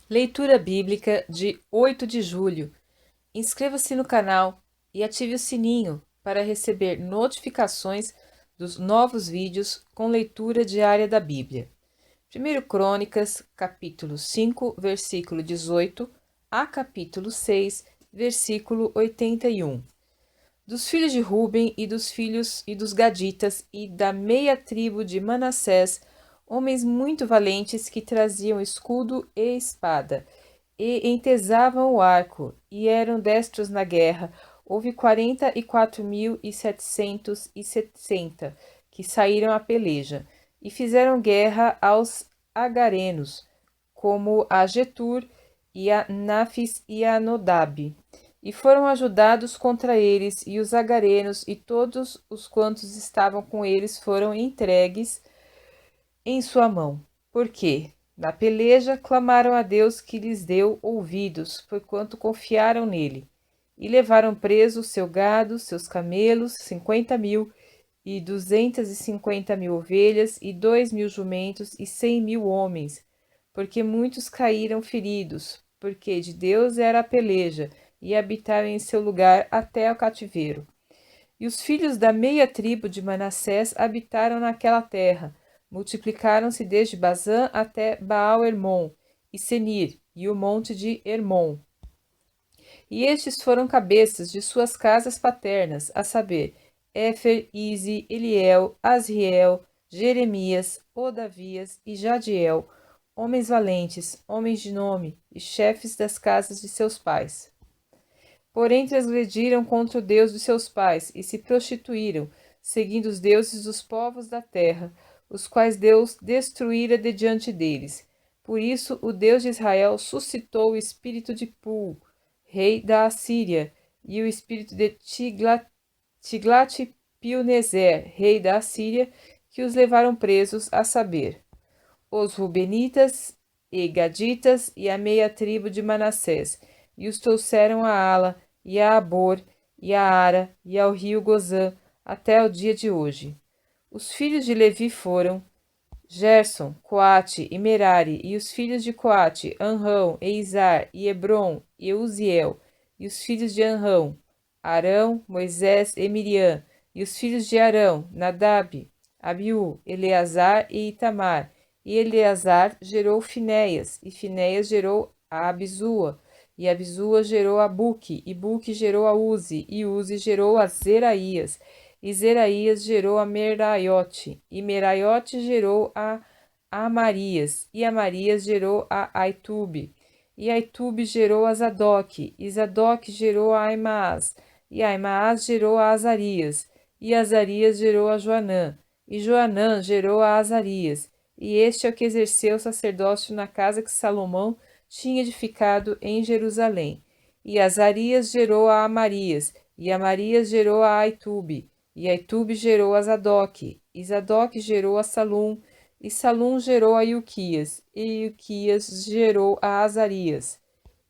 Leitura bíblica de 8 de julho. Inscreva-se no canal e ative o sininho para receber notificações dos novos vídeos com leitura diária da Bíblia. 1 Crônicas, capítulo 5, versículo 18 a capítulo 6, versículo 81. Dos filhos de Ruben e dos filhos e dos gaditas e da meia tribo de Manassés, homens muito valentes que traziam escudo e espada, e entesavam o arco, e eram destros na guerra. Houve 44.760 que saíram à peleja, e fizeram guerra aos agarenos, como a Getur, e a Nafis e a Nodab. E foram ajudados contra eles, e os agarenos e todos os quantos estavam com eles foram entregues em sua mão. Porque, na peleja, clamaram a Deus que lhes deu ouvidos, porquanto confiaram nele. E levaram preso seu gado, seus camelos, 50.000, e 250.000 ovelhas, e 2.000 jumentos, e 100.000 homens, porque muitos caíram feridos, porque de Deus era a peleja, e habitaram em seu lugar até o cativeiro. E os filhos da meia tribo de Manassés habitaram naquela terra, multiplicaram-se desde Bazã até Baal-Hermon, e Senir, e o monte de Hermon. E estes foram cabeças de suas casas paternas, a saber, Éfer, Ize, Eliel, Asriel, Jeremias, Odavias e Jadiel, homens valentes, homens de nome, e chefes das casas de seus pais. Porém transgrediram contra o Deus de seus pais, e se prostituíram, seguindo os deuses dos povos da terra, os quais Deus destruíra de diante deles. Por isso o Deus de Israel suscitou o espírito de Pul, rei da Assíria, e o espírito de Tiglat-Pilneser, rei da Assíria, que os levaram presos, a saber, os Rubenitas e Gaditas e a meia tribo de Manassés, e os trouxeram a Ala, e a Abor, e a Ara, e ao rio Gozã, até o dia de hoje. Os filhos de Levi foram Gerson, Coate e Merari, e os filhos de Coate, Anrão, Eizar, e Hebron, e Uziel, e os filhos de Anrão, Arão, Moisés e Miriam, e os filhos de Arão, Nadab, Abiú, Eleazar e Itamar, e Eleazar gerou Finéias, e Finéias gerou a Abisua, e Abisua gerou a Buque, e Buque gerou a Uzi, e Uzi gerou a Zeraías, e Zeraías gerou a Meraiote, e Meraiote gerou a Amarias, e Amarias gerou a Aitube, e Aitube gerou a Zadok, e Zadok gerou a Aimaas, e Aimaas gerou a Azarias, e Azarias gerou a Joanã, e Joanã gerou a Azarias, e este é o que exerceu o sacerdócio na casa que Salomão tinha edificado em Jerusalém. E Azarias gerou a Amarias, e Amarias gerou a Aitube, e Aitube gerou a Zadok, e Zadok gerou a Salum, e Salum gerou a Ilquias, e Ilquias gerou a Azarias,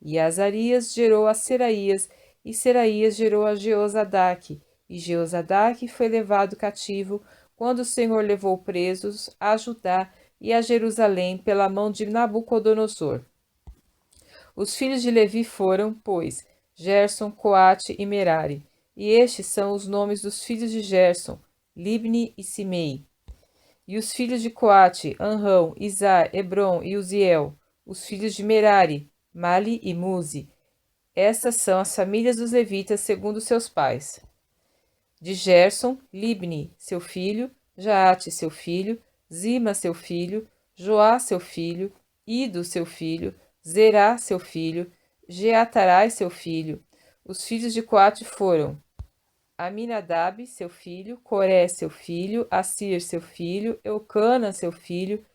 e Azarias gerou a Seraías, e Seraías gerou a Jeozadaque, e Jeozadaque foi levado cativo quando o Senhor levou presos a Judá e a Jerusalém pela mão de Nabucodonosor. Os filhos de Levi foram, pois, Gerson, Coate e Merari. E estes são os nomes dos filhos de Gerson, Libni e Simei. E os filhos de Coate, Anrão, Izar, Hebron e Uziel. Os filhos de Merari, Mali e Muzi. Estas são as famílias dos levitas segundo seus pais. De Gerson, Libni, seu filho, Jaate, seu filho, Zima, seu filho, Joá, seu filho, Ido, seu filho, Zerá, seu filho, Jeatarai, seu filho. Os filhos de Coate foram Aminadab, seu filho, Coré, seu filho, Assir, seu filho, Eucana, seu filho,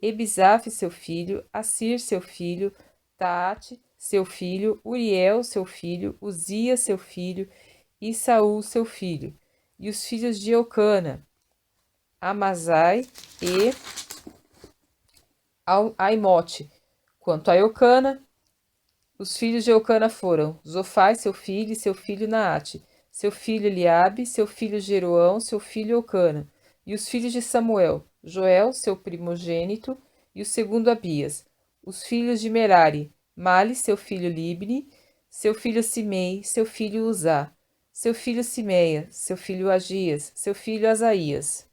Ebizaf, seu filho, Assir, seu filho, Taate, seu filho, Uriel, seu filho, Uzias, seu filho, e Saul, seu filho. E os filhos de Eucana, Amazai e Aimote. Quanto a Eucana, os filhos de Eucana foram Zofai, seu filho, e seu filho Naate, seu filho Eliabe, seu filho Jeroão, seu filho Eucana, e os filhos de Samuel, Joel, seu primogênito, e o segundo Abias. Os filhos de Merari, Mali, seu filho Libni, seu filho Simei, seu filho Uzá, seu filho Simeia, seu filho Agias, seu filho Asaías.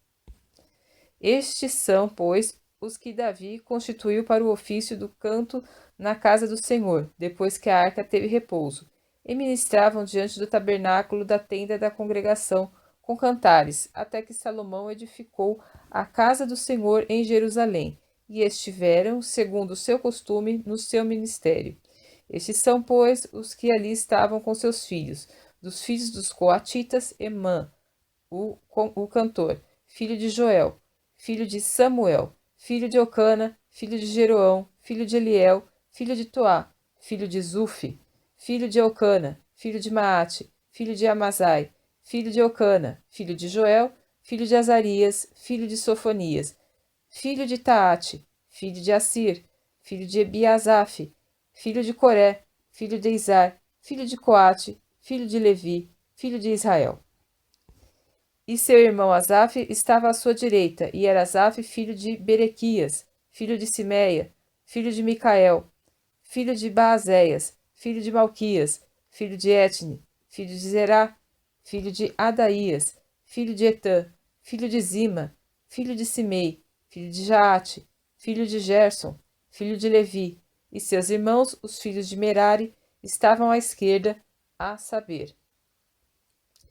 Estes são, pois, os que Davi constituiu para o ofício do canto na casa do Senhor, depois que a arca teve repouso, e ministravam diante do tabernáculo da tenda da congregação com cantares, até que Salomão edificou a casa do Senhor em Jerusalém, e estiveram, segundo o seu costume, no seu ministério. Estes são, pois, os que ali estavam com seus filhos, dos filhos dos coatitas, Emã, o cantor, filho de Joel, filho de Samuel, filho de Eucana, filho de Jeroão, filho de Eliel, filho de Toá, filho de Zufi, filho de Eucana, filho de Maate, filho de Amazai, filho de Eucana, filho de Joel, filho de Azarias, filho de Sofonias, filho de Taate, filho de Assir, filho de Ebiasaf, filho de Coré, filho de Izar, filho de Coate, filho de Levi, filho de Israel. E seu irmão Asaf estava à sua direita, e era Asaf filho de Berequias, filho de Simeia, filho de Micael, filho de Baazéias, filho de Malquias, filho de Etne, filho de Zerá, filho de Adaías, filho de Etã, filho de Zima, filho de Simei, filho de Jaate, filho de Gerson, filho de Levi, e seus irmãos, os filhos de Merari, estavam à esquerda, a saber,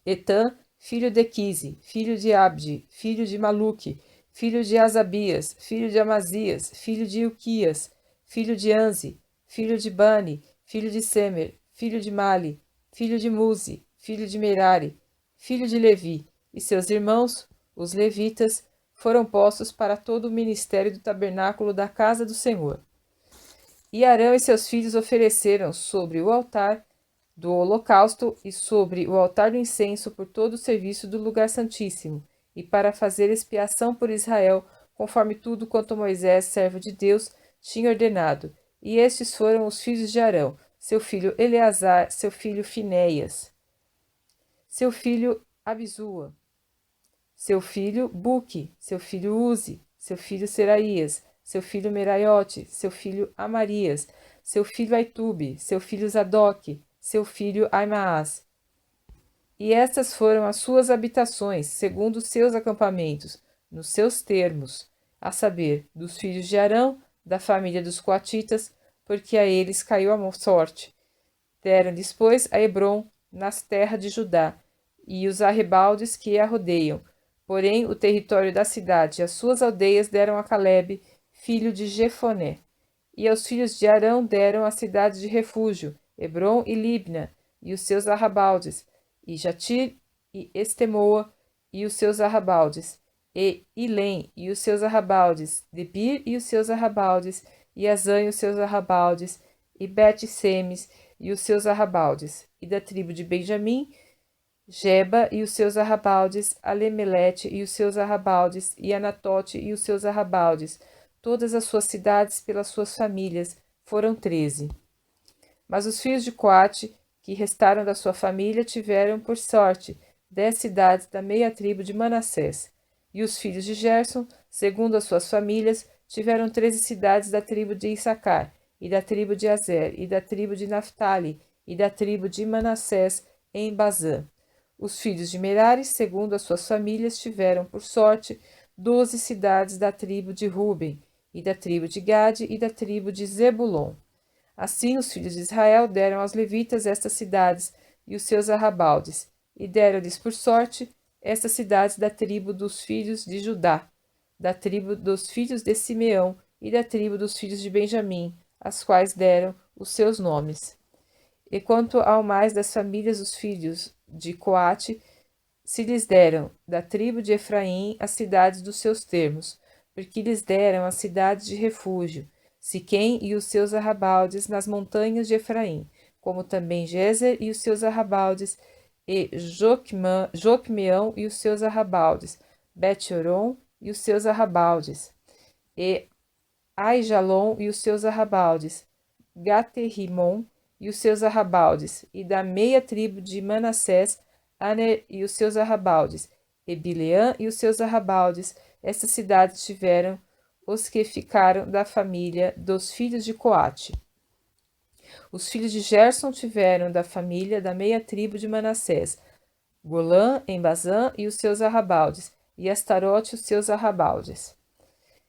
Etã, filho de Quise, filho de Abdi, filho de Maluque, filho de Asabias, filho de Amazias, filho de Ilquias, filho de Anzi, filho de Bani, filho de Semer, filho de Mali, filho de Muzi, filho de Merari, filho de Levi, e seus irmãos, os levitas, foram postos para todo o ministério do tabernáculo da casa do Senhor. E Arão e seus filhos ofereceram sobre o altar do holocausto e sobre o altar do incenso por todo o serviço do lugar santíssimo, e para fazer expiação por Israel, conforme tudo quanto Moisés, servo de Deus, tinha ordenado. E estes foram os filhos de Arão, seu filho Eleazar, seu filho Finéias, seu filho Abisua, seu filho Buque, seu filho Uzi, seu filho Seraías, seu filho Meraiote, seu filho Amarias, seu filho Aitube, seu filho Zadok, seu filho Aimaas. E estas foram as suas habitações, segundo os seus acampamentos, nos seus termos, a saber, dos filhos de Arão, da família dos coatitas, porque a eles caiu a sorte. Deram-lhes, pois, a Hebrom, nas terras de Judá, e os arrebaldes que a rodeiam. Porém, o território da cidade e as suas aldeias deram a Calebe, filho de Jefoné. E aos filhos de Arão deram a cidade de refúgio, Hebrom e Libna, e os seus arrabaldes, e Jatir e Estemoa, e os seus arrabaldes, e Ilém, e os seus arrabaldes, Debir e os seus arrabaldes, e Azã e os seus arrabaldes, e Bet-Semes e os seus arrabaldes, e da tribo de Benjamim, Geba e os seus arrabaldes, Alemelete e os seus arrabaldes, e Anatote e os seus arrabaldes, todas as suas cidades pelas suas famílias, foram 13. Mas os filhos de Coate, que restaram da sua família, tiveram, por sorte, 10 cidades da meia tribo de Manassés. E os filhos de Gerson, segundo as suas famílias, tiveram 13 cidades da tribo de Issacar, e da tribo de Azer, e da tribo de Naphtali, e da tribo de Manassés, em Bazã. Os filhos de Merari, segundo as suas famílias, tiveram, por sorte, 12 cidades da tribo de Ruben, e da tribo de Gade, e da tribo de Zebulon. Assim os filhos de Israel deram aos levitas estas cidades e os seus arrabaldes, e deram-lhes por sorte estas cidades da tribo dos filhos de Judá, da tribo dos filhos de Simeão e da tribo dos filhos de Benjamim, as quais deram os seus nomes. E quanto ao mais das famílias dos filhos de Coate, se lhes deram da tribo de Efraim as cidades dos seus termos, porque lhes deram as cidades de refúgio, Siquém e os seus arrabaldes nas montanhas de Efraim, como também Gezer e os seus arrabaldes, e Jocmeão e os seus arrabaldes, Bet-Horon e os seus arrabaldes, e Aijalon e os seus arrabaldes, Gaterrimon e os seus arrabaldes, e da meia tribo de Manassés, Aner e os seus arrabaldes, e Bileã e os seus arrabaldes. Estas cidades tiveram os que ficaram da família dos filhos de Coate. Os filhos de Gerson tiveram da família da meia tribo de Manassés, Golã em Bazã e os seus arrabaldes, e Astarote e os seus arrabaldes.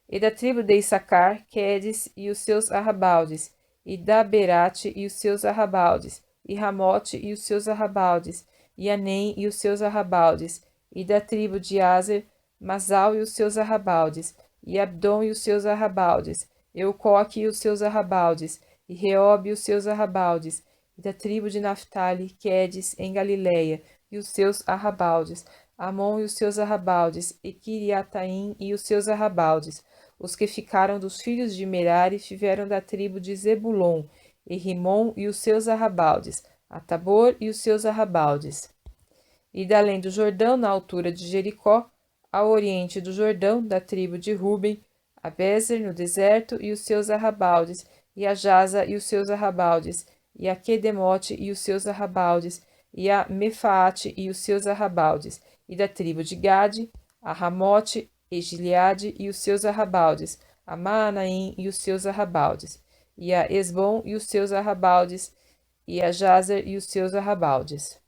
E da tribo de Issacar, Quedes e os seus arrabaldes, e Daberate e os seus arrabaldes, e Ramote e os seus arrabaldes, e Anem e os seus arrabaldes, e da tribo de Aser, Masal e os seus arrabaldes, e Abdom e os seus arrabaldes, Eucoque e os seus arrabaldes, e Reob e os seus arrabaldes, e da tribo de Naphtali, Quedes em Galileia, e os seus arrabaldes, Amon e os seus arrabaldes, e Kiriataim e os seus arrabaldes. Os que ficaram dos filhos de Merari tiveram da tribo de Zebulon, e Rimon e os seus arrabaldes, Atabor e os seus arrabaldes. E da além do Jordão, na altura de Jericó, ao oriente do Jordão, da tribo de Ruben, a Bezer no deserto e os seus arrabaldes, e a Jaza e os seus arrabaldes, e a Quedemote e os seus arrabaldes, e a Mefaate e os seus arrabaldes, e da tribo de Gade, a Ramote, e Gileade e os seus arrabaldes, a Maanaim e os seus arrabaldes, e a Esbom e os seus arrabaldes, e a Jazer e os seus arrabaldes.